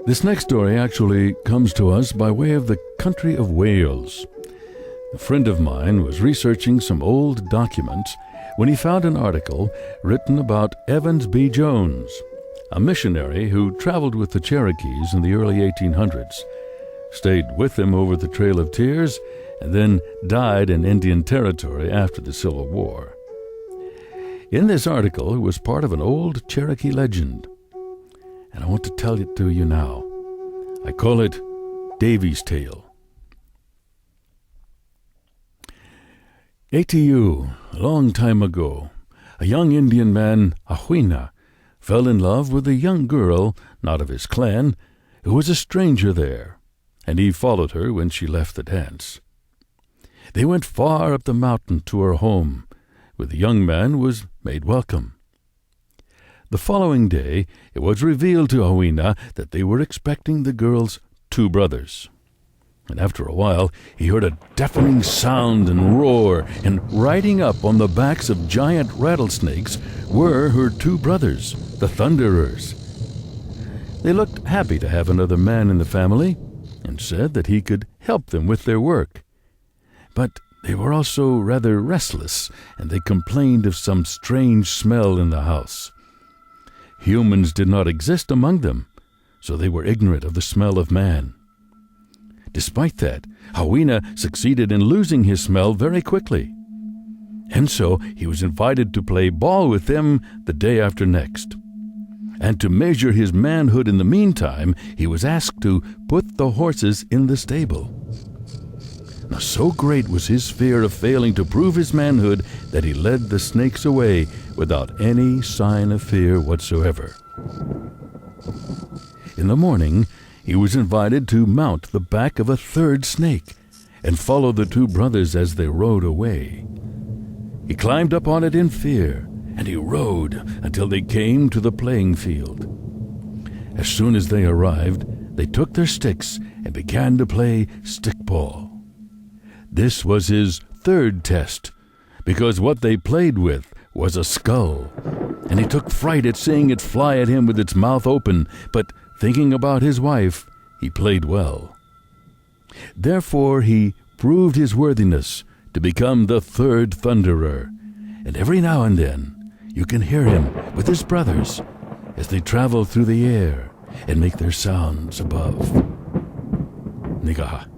This next story actually comes to us by way of the country of Wales. A friend of mine was researching some old documents when he found an article written about Evans B. Jones, a missionary who traveled with the Cherokees in the early 1800s, stayed with them over the Trail of Tears, and then died in Indian Territory after the Civil War. In this article was part of an old Cherokee legend, and I want to tell it to you now. I call it Davie's Tale. ATU, a long time ago, a young Indian man, Ahuina, fell in love with a young girl, not of his clan, who was a stranger there, and he followed her when she left the dance. They went far up the mountain to her home, where the young man was made welcome. The following day it was revealed to Ahuina that they were expecting the girl's 2 brothers. And after a while he heard a deafening sound and roar, and riding up on the backs of giant rattlesnakes were her 2 brothers, the Thunderers. They looked happy to have another man in the family, and said that he could help them with their work. But they were also rather restless, and they complained of some strange smell in the house. Humans did not exist among them, so they were ignorant of the smell of man. Despite that, Ahuina succeeded in losing his smell very quickly. And so he was invited to play ball with them the day after next. And to measure his manhood in the meantime, he was asked to put the horses in the stable. Now, so great was his fear of failing to prove his manhood that he led the snakes away without any sign of fear whatsoever. In the morning, he was invited to mount the back of a 3rd snake and follow the 2 brothers as they rode away. He climbed up on it in fear, and he rode until they came to the playing field. As soon as they arrived, they took their sticks and began to play stickball. This was his 3rd test, because what they played with was a skull, and he took fright at seeing it fly at him with its mouth open, but thinking about his wife, he played well. Therefore he proved his worthiness to become the 3rd Thunderer, and every now and then you can hear him with his brothers as they travel through the air and make their sounds above. Nigaha.